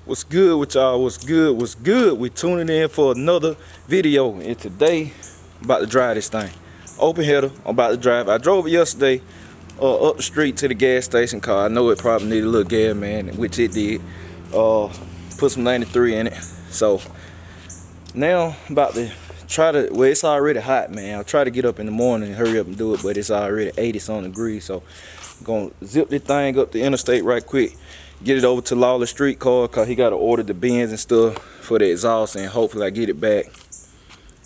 What's good with y'all? What's good? We tuning in for another video, and today I'm about to drive this thing. Open header, I'm about to drive. I drove it yesterday up the street to the gas station car. I know it probably needed a little gas, man, which it did. Put some 93 in it. So now I'm about to try to, well, it's already hot, man. I'll try to get up in the morning and hurry up and do it, but it's already 80-something degrees. So I'm gonna zip this thing up the interstate right quick, get it over to Lawless Street Car, cause he gotta order the bins and stuff for the exhaust, and hopefully I get it back.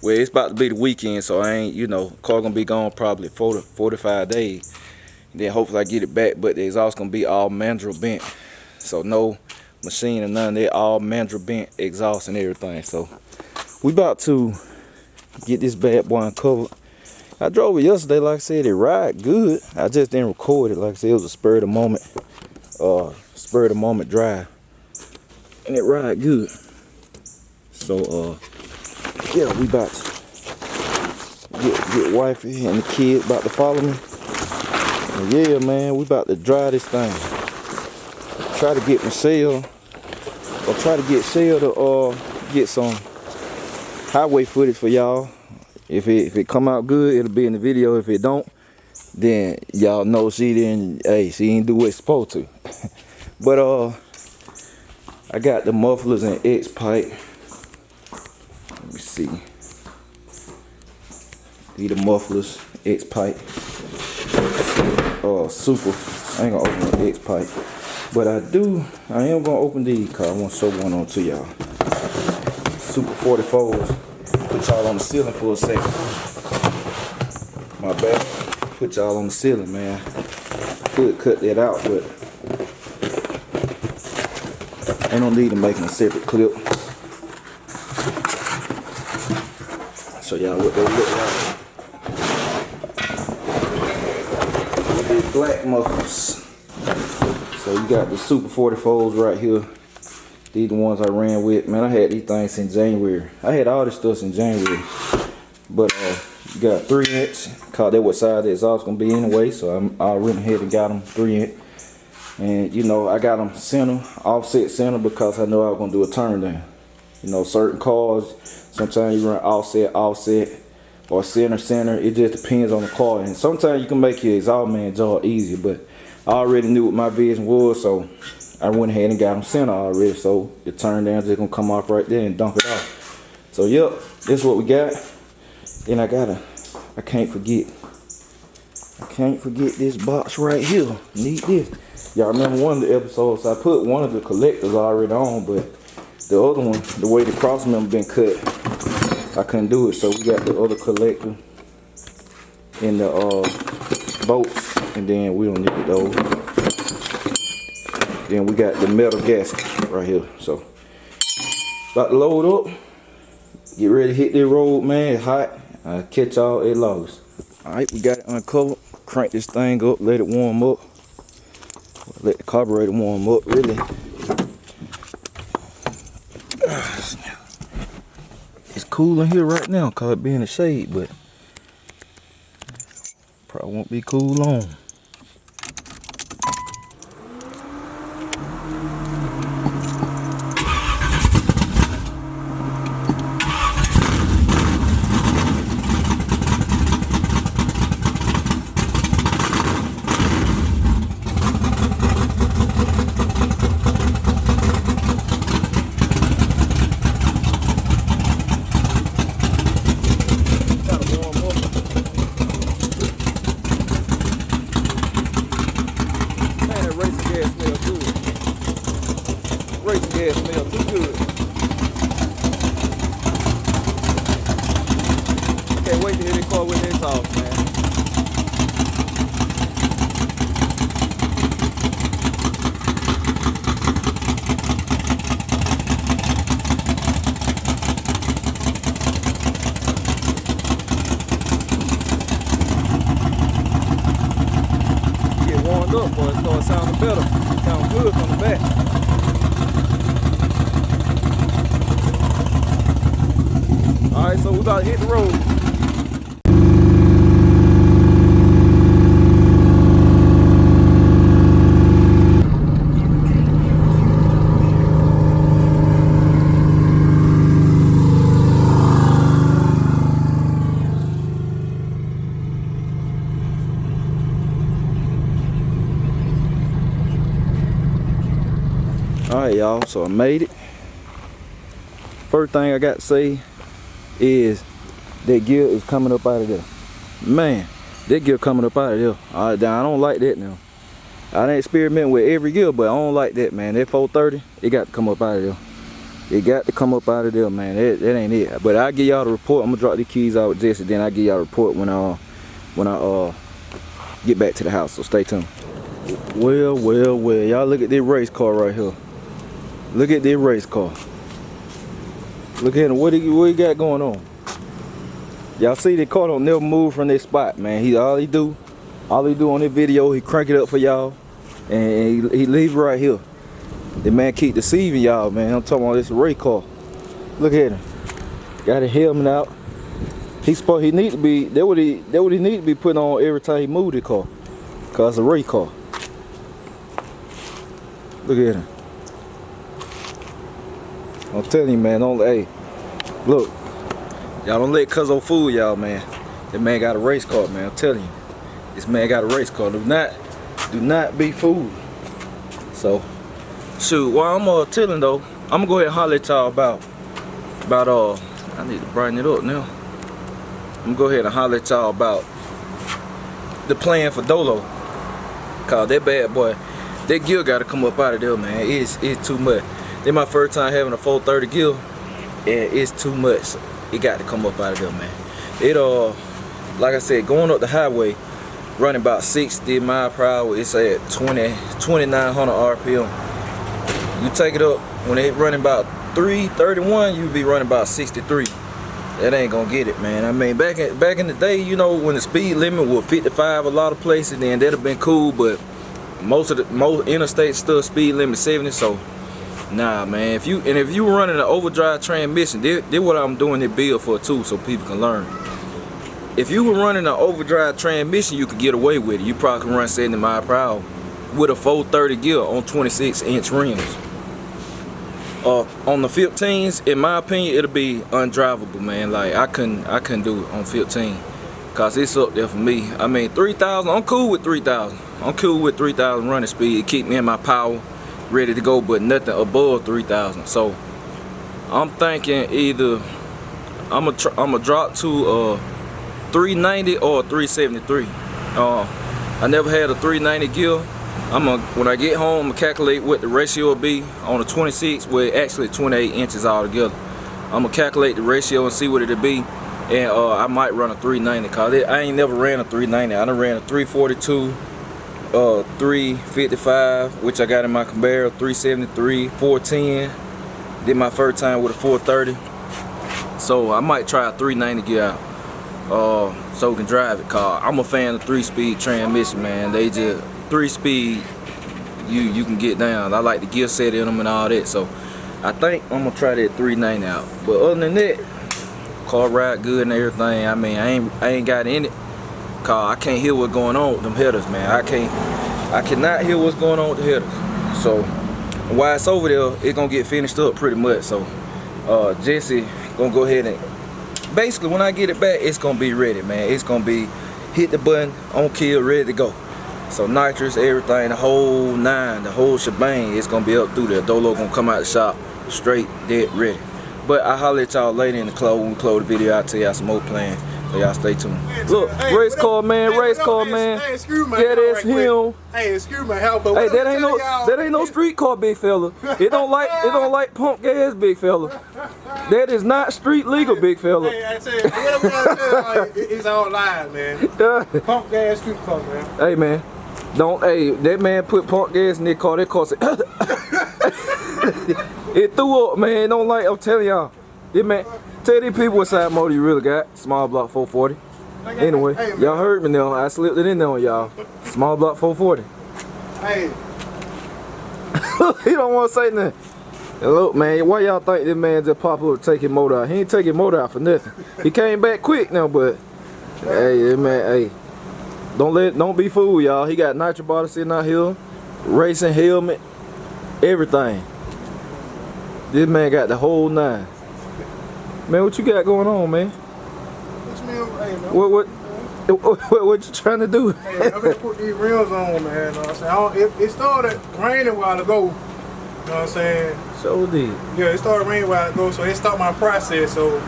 Well, it's about to be the weekend, so I ain't, car gonna be gone probably 40 to 45 days. And then hopefully I get it back, but the exhaust gonna be all mandrel bent. So no machine or none, they all mandrel bent exhaust and everything. So we about to get this bad boy uncovered. I drove it yesterday, like I said, it ride good. I just didn't record it, like I said, it was a spur of the moment drive, and it ride good. So yeah, we about to get wifey and the kid about to follow me, and yeah, man, we about to drive this thing. Try to get Michelle, or try to get Shell to get some highway footage for y'all. If it come out good, it'll be in the video. If it don't, then y'all know she didn't do what it's supposed to. But I got the mufflers and X pipe. Let me see. These the mufflers, X pipe. Super. I ain't gonna open the X pipe, but I am gonna open these cause I want to show one on to y'all. Super 44s. Put y'all on the ceiling for a second. My bad. Put y'all on the ceiling, man. Could cut that out, but ain't no need to make a separate clip. Show y'all what they look like. With these black mufflers. So you got the Super 44s right here. These the ones I ran with. Man, I had these things since January. I had all this stuff in January. But you got 3-inch. Cause that what side the exhaust gonna be anyway. So I went ahead and got them 3-inch. And I got them center, offset center, because I know I was gonna do a turn down. Certain cars, sometimes you run offset, or center. It just depends on the car. And sometimes you can make your exhaust man job easier, but I already knew what my vision was, so I went ahead and got them center already, so the turn down just gonna come off right there and dump it off. So yep, this is what we got. Then I can't forget this box right here. Need this. Y'all remember one of the episodes, I put one of the collectors already on, but the other one, the way the cross member been cut, I couldn't do it. So we got the other collector in the bolts, and then we don't need those. Then we got the metal gasket right here. So about to load up, get ready to hit this road, man. It's hot. I'll catch y'all at Lawless. Alright, we got it uncovered. Crank this thing up, let it warm up. Let the carburetor warm up, really. It's cool in here right now cause it be in the shade, but probably won't be cool long. Racing gas smell too good. Can't wait to hear this car with this off, man. Get warmed up, boy. It starts sounding better. Sound good from the back. Alright, so we about to hit the road. Alright, y'all, so I made it. First thing I got to say is that gear is coming up out of there. Man, that gear coming up out of there. Alright, I don't like that now. I didn't experiment with every gear, but I don't like that, man. That 430, it got to come up out of there. It got to come up out of there, man. That ain't it. But I'll give y'all the report. I'm gonna drop the keys out with Jesse, then I'll give y'all the report when I get back to the house. So stay tuned. Well, y'all look at this race car right here. Look at this race car. Look at him. What he got going on? Y'all see the car don't never move from this spot, man. All he do on this video, he crank it up for y'all, and he leave right here. The man keep deceiving y'all, man. I'm talking about this race car. Look at him. Got his helmet out. He need to be. That what he need to be putting on every time he move the car, cause it's a race car. Look at him. I'm telling you, man, hey, look, y'all don't let Cuzzo fool y'all, man. That man got a race car, man. I'm telling you, this man got a race car. Do not be fooled. So, shoot, while I'm telling though, I'm gonna go ahead and holler at y'all about I need to brighten it up now. I'm gonna go ahead and holler at y'all about the plan for Dolo, cause that bad boy, that gear gotta come up out of there, man. It's too much. This my first time having a 430 gear, and it's too much. It got to come up out of there, man. It like I said, going up the highway, running about 60 miles per hour, it's at 2900 RPM. You take it up when it running about 331, you be running about 63. That ain't gonna get it, man. I mean, back in the day, you know, when the speed limit was 55 a lot of places, then that'd have been cool, but most interstates still speed limit 70, so nah, man. If you running an overdrive transmission, this what I'm doing the build for too, so people can learn. If you were running an overdrive transmission, you could get away with it. You probably can run 70 miles per hour with a 430 gear on 26-inch rims. On the 15s, in my opinion, it'll be undrivable, man. Like I couldn't do it on 15, cause it's up there for me. I mean, 3,000, I'm cool with 3,000. I'm cool with 3,000 running speed. It keep me in my power, ready to go, but nothing above 3,000. So I'm thinking either I'm gonna drop to 390 or 373. I never had a 390 gear. When I get home, I'm gonna calculate what the ratio will be on a 26, well actually 28 inches altogether. I'm gonna calculate the ratio and see what it'll be, and I might run a 390, cause I ain't never ran a 390. I done ran a 342, 355, which I got in my Camaro, 373, 410. Did my first time with a 430. So I might try a 390 gear out, so we can drive it. Cause I'm a fan of 3-speed transmission, man. They just 3-speed, you can get down. I like the gear set in them and all that. So I think I'm gonna try that 390 out. But other than that, car ride good and everything. I mean, I ain't got in it, cause I can't hear what's going on with them headers, man. I cannot hear what's going on with the headers. So while it's over there, it's gonna get finished up pretty much. So Jesse gonna go ahead and basically when I get it back, it's gonna be ready, man. It's gonna be hit the button, on kill, ready to go. So nitrous, everything, the whole nine, the whole shebang, it's gonna be up through there. Dolo gonna come out the shop straight, dead ready. But I'll holler at y'all later in the close. When we close the video, I'll tell y'all some more plans. So y'all stay tuned. Look, race car man, race car man. Hey, excuse me. Yeah, that's him. Hey, excuse me, help. But hey, that ain't no street car, big fella. It don't like pump gas, big fella. That is not street legal, big fella. Hey, I tell you, whatever I tell you, it's all live, man. Pump gas, street car, man. Hey, man. Hey, that man put pump gas in that car said, it threw up, man. Don't like, I'm telling y'all. Yeah, man. Tell these people what side motor you really got. Small block 440. Anyway, hey, y'all heard me now. I slipped it in there on y'all. Small block 440. Hey. He don't want to say nothing. And look, man, why y'all think this man just pop up to take his motor out? He ain't taking motor out for nothing. He came back quick now, but hey, man, hey. Don't be fooled, y'all. He got nitro bottle sitting out here, racing helmet, everything. This man got the whole nine. Man, what you got going on, man? What you trying to do? Hey, I'm gonna put these rims on, man. It started raining a while ago, what I'm saying? So did. Yeah, it started raining a while ago, so it stopped my process. So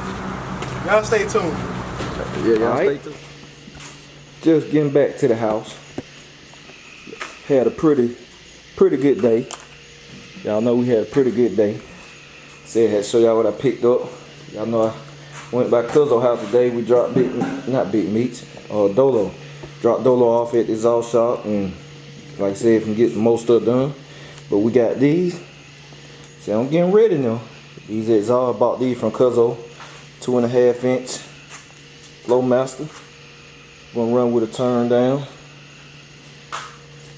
y'all stay tuned. Yeah, y'all stay tuned. Just getting back to the house. Had a pretty good day. Y'all know we had a pretty good day. Said I had to show y'all what I picked up. Y'all know I went by Cuzzo's house today. We dropped Dolo. Dropped Dolo off at the exhaust shop, and like I said, can get most stuff done. But we got these. So I'm getting ready now. These exhaust, bought these from Cuzzo. 2.5 inch Flowmaster. Gonna run with a turn down.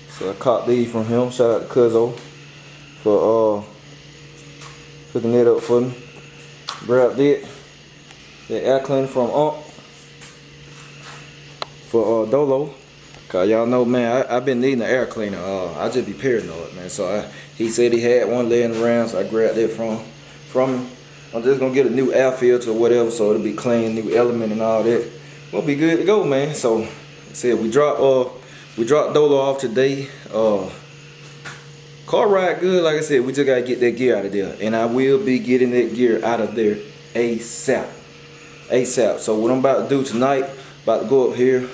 So I caught these from him. Shout out to Cuzzo for hooking that up for me. Grabbed it. The air cleaner from for Dolo. Cause y'all know, man, I've been needing an air cleaner. I just be paranoid, man. So he said he had one laying around, so I grabbed that from him. I'm just gonna get a new air filter or whatever, so it'll be clean, new element and all that. We'll be good to go, man. So I said we dropped Dolo off today. Car ride good, like I said. We just gotta get that gear out of there, and I will be getting that gear out of there ASAP. So what I'm about to do tonight, about to go up here,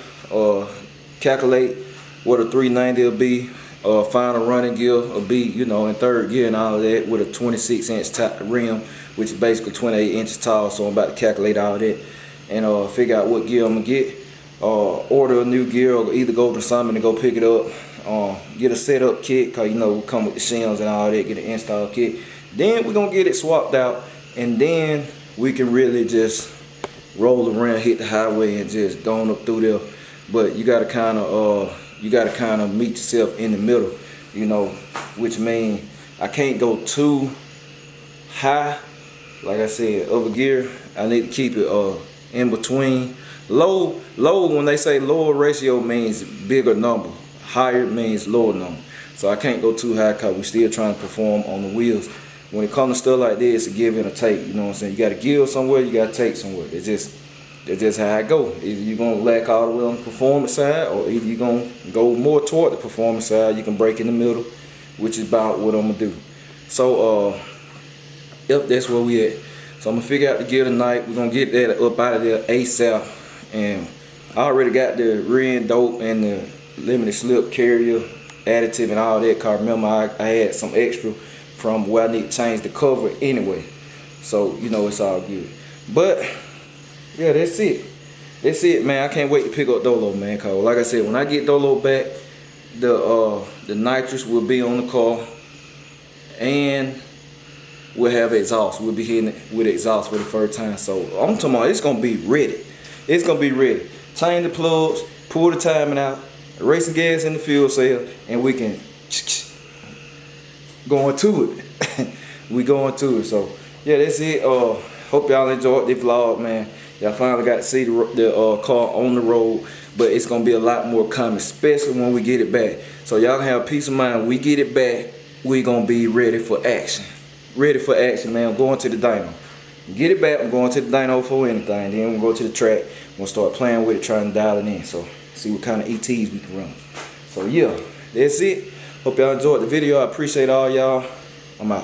calculate what a 390 will be, final running gear will be, you know, in third gear and all of that, with a 26 inch rim, which is basically 28 inches tall. So I'm about to calculate all that and figure out what gear I'm gonna get. Order a new gear, or either go to Summit and go pick it up. Get a setup kit, cause you know we come with the shims and all that. Get an install kit. Then we're gonna get it swapped out, and then we can really just roll around, hit the highway, and just go on up through there. But you gotta kind of meet yourself in the middle, you know, which means I can't go too high. Like I said, over gear, I need to keep it in between. Low, when they say lower ratio means bigger number. Higher means lower number. So I can't go too high because we're still trying to perform on the wheels. When it comes to stuff like this, it's a give and a take. You know what I'm saying? You got to give somewhere, you got to take somewhere. It's just how it go. Either you're going to lack all the way on the performance side, or either you're going to go more toward the performance side. You can break in the middle, which is about what I'm going to do. So, yep, that's where we at. So I'm going to figure out the gear tonight. We're going to get that up out of there ASAP. And I already got the rear end dope and the limited slip carrier additive and all that. Cause remember I had some extra from where I need to change the cover anyway. So you know it's all good. But yeah, that's it. That's it, man. I can't wait to pick up Dolo, man. Cause like I said, when I get Dolo back, the nitrous will be on the car, and we'll have exhaust. We'll be hitting it with exhaust for the first time. So I'm talking about it's gonna be ready. It's gonna be ready. Change the plugs, pull the timing out, racing gas in the fuel cell, and we can go into it. We going to it. So yeah, that's it. Hope y'all enjoyed the vlog, man. Y'all finally got to see the car on the road, but it's gonna be a lot more coming, especially when we get it back. So y'all can have peace of mind. We get it back, we gonna be ready for action. Ready for action, man. I'm going to the dyno. Get it back, I'm going to the dyno for anything. Then we'll go to the track. We'll start playing with it, trying to dial it in. So see what kind of ETs we can run. So yeah, that's it. Hope y'all enjoyed the video. I appreciate all y'all. I'm out.